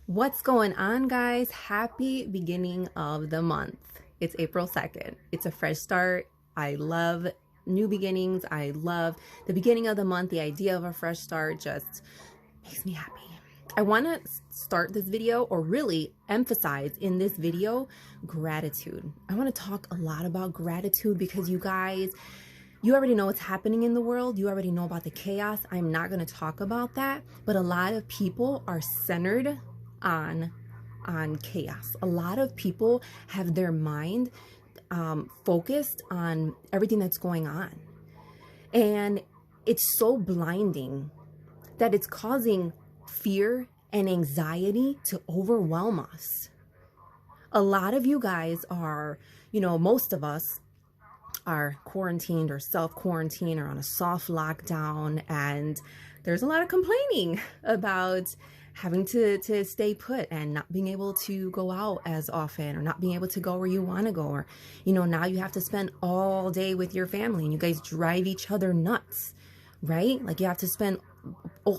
What's going on, guys? Happy beginning of the month. It's April 2nd. It's a fresh start. I love new beginnings. I love the beginning of the month. The idea of a fresh start just makes me happy. I want to start this video, or really emphasize in this video, gratitude. I want to talk a lot about gratitude because you guys, you already know what's happening in the world. You already know about the chaos. I'm not going to talk about that, but a lot of people are centered on chaos. A lot of people have their mind focused on everything that's going on, and it's so blinding that it's causing fear and anxiety to overwhelm us. A lot of you guys are, most of us are quarantined or self-quarantined or on a soft lockdown, and there's a lot of complaining about having to stay put and not being able to go out as often, or not being able to go where you want to go, or now you have to spend all day with your family and you guys drive each other nuts, right? Like you have to spend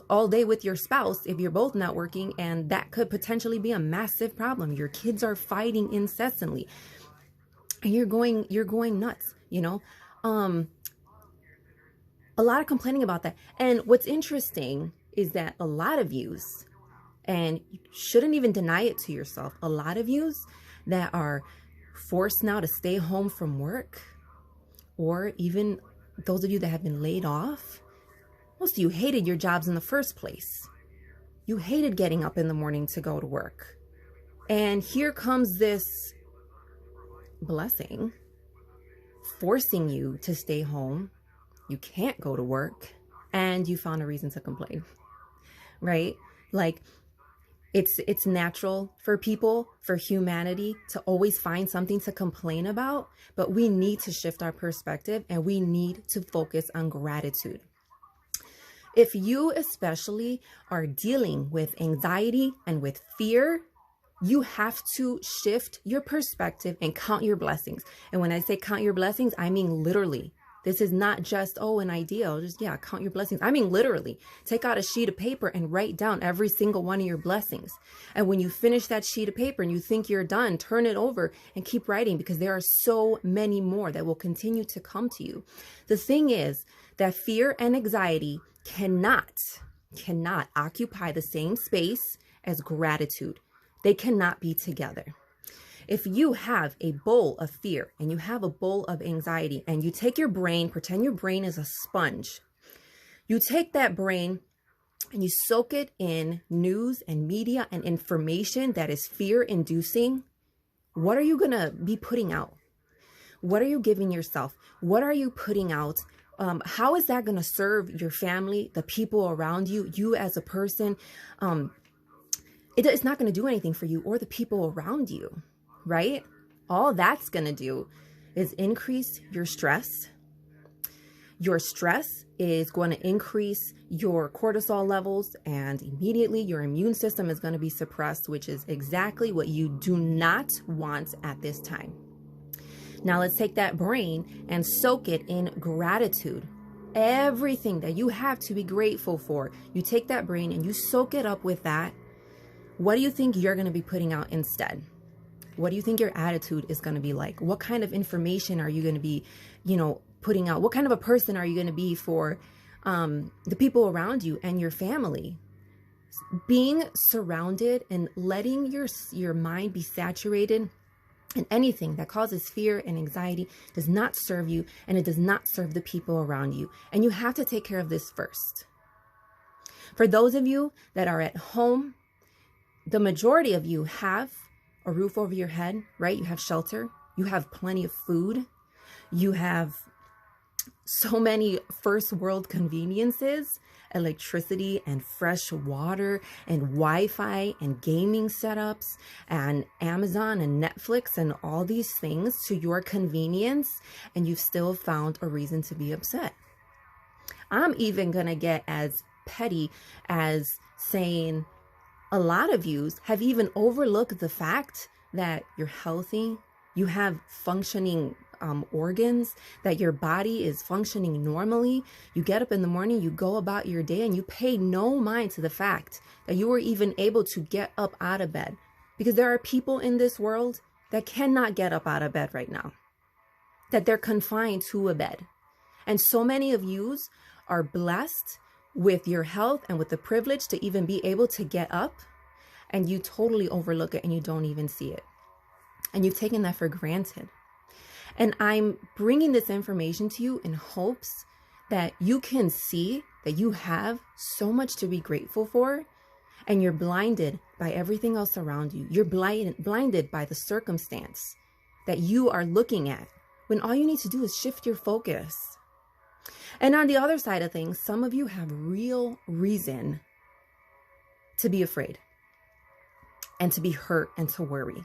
all day with your spouse if you're both not working, and that could potentially be a massive problem. Your kids are fighting incessantly and you're going nuts, a lot of complaining about that. And what's interesting is that a lot of yous, and you shouldn't even deny it to yourself, a lot of yous that are forced now to stay home from work, or even those of you that have been laid off, most of you hated your jobs in the first place. You hated getting up in the morning to go to work. And here comes this blessing forcing you to stay home. You can't go to work, and you found a reason to complain, right? Like it's natural for people, for humanity, to always find something to complain about, but we need to shift our perspective and we need to focus on gratitude. If you especially are dealing with anxiety and with fear, you have to shift your perspective and count your blessings. And when I say count your blessings, I mean literally. This is not just, an idea. Count your blessings. I mean literally. Take out a sheet of paper and write down every single one of your blessings. And when you finish that sheet of paper and you think you're done, turn it over and keep writing, because there are so many more that will continue to come to you. The thing is that fear and anxiety cannot occupy the same space as gratitude. They cannot be together. If you have a bowl of fear and you have a bowl of anxiety, and you take your brain, pretend your brain is a sponge. You take that brain and you soak it in news and media and information that is fear inducing. What are you going to be putting out? What are you giving yourself? What are you putting out? How is that going to serve your family, the people around you, you as a person? It's not going to do anything for you or the people around you, right? All that's going to do is increase your stress. Your stress is going to increase your cortisol levels, and immediately your immune system is going to be suppressed, which is exactly what you do not want at this time. Now let's take that brain and soak it in gratitude. Everything that you have to be grateful for, you take that brain and you soak it up with that. What do you think you're going to be putting out instead? What do you think your attitude is going to be like? What kind of information are you going to be, putting out? What kind of a person are you going to be for the people around you and your family? Being surrounded and letting your mind be saturated in anything that causes fear and anxiety does not serve you, and it does not serve the people around you. And you have to take care of this first. For those of you that are at home, the majority of you have a roof over your head, right? You have shelter. You have plenty of food. You have so many first world conveniences, electricity and fresh water and Wi-Fi and gaming setups and Amazon and Netflix and all these things to your convenience, and you've still found a reason to be upset. I'm even going to get as petty as saying a lot of you have even overlooked the fact that you're healthy, you have functioning organs, that your body is functioning normally. You get up in the morning, you go about your day, and you pay no mind to the fact that you were even able to get up out of bed. Because there are people in this world that cannot get up out of bed right now, that they're confined to a bed. And so many of yous are blessed with your health and with the privilege to even be able to get up, and you totally overlook it and you don't even see it. And you've taken that for granted. And I'm bringing this information to you in hopes that you can see that you have so much to be grateful for, and you're blinded by everything else around you. You're blinded by the circumstance that you are looking at, when all you need to do is shift your focus. And on the other side of things, some of you have real reason to be afraid and to be hurt and to worry,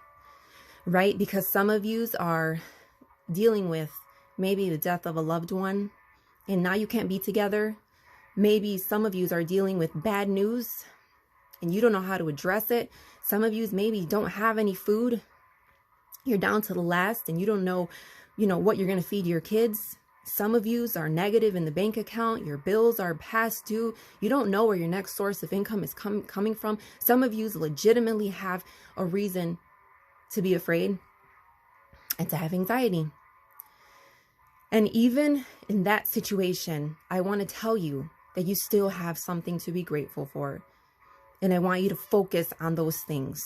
right? Because some of you are dealing with maybe the death of a loved one, and now you can't be together. Maybe some of you are dealing with bad news and you don't know how to address it. Some of you maybe don't have any food. You're down to the last and you don't know, what you're going to feed your kids. Some of you are negative in the bank account. Your bills are past due. You don't know where your next source of income is coming from. Some of you legitimately have a reason to be afraid and to have anxiety. And even in that situation, I want to tell you that you still have something to be grateful for. And I want you to focus on those things,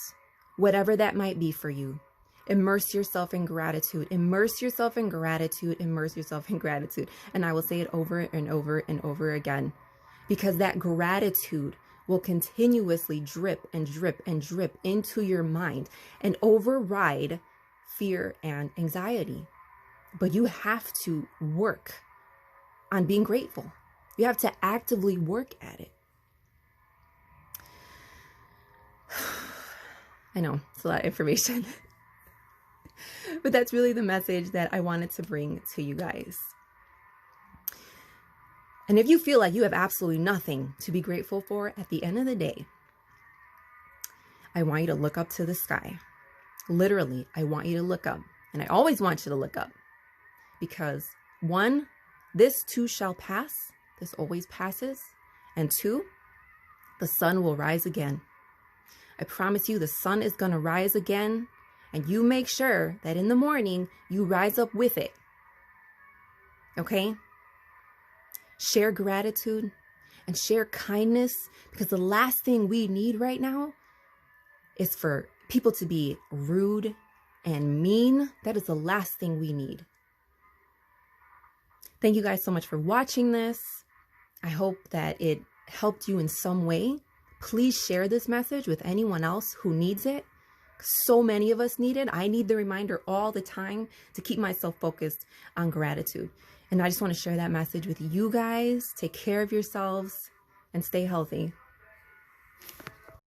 whatever that might be for you. Immerse yourself in gratitude. Immerse yourself in gratitude. Immerse yourself in gratitude. And I will say it over and over and over again, because that gratitude will continuously drip and drip and drip into your mind and override fear and anxiety. But you have to work on being grateful. You have to actively work at it. I know it's a lot of information. But that's really the message that I wanted to bring to you guys. And if you feel like you have absolutely nothing to be grateful for at the end of the day, I want you to look up to the sky. Literally, I want you to look up. And I always want you to look up. Because 1, this too shall pass. This always passes. And 2, the sun will rise again. I promise you the sun is going to rise again. And you make sure that in the morning, you rise up with it. Okay? Share gratitude and share kindness, because the last thing we need right now is for people to be rude and mean. That is the last thing we need. Thank you guys so much for watching this. I hope that it helped you in some way. Please share this message with anyone else who needs it. So many of us need it. I need the reminder all the time to keep myself focused on gratitude. And I just want to share that message with you guys. Take care of yourselves and stay healthy.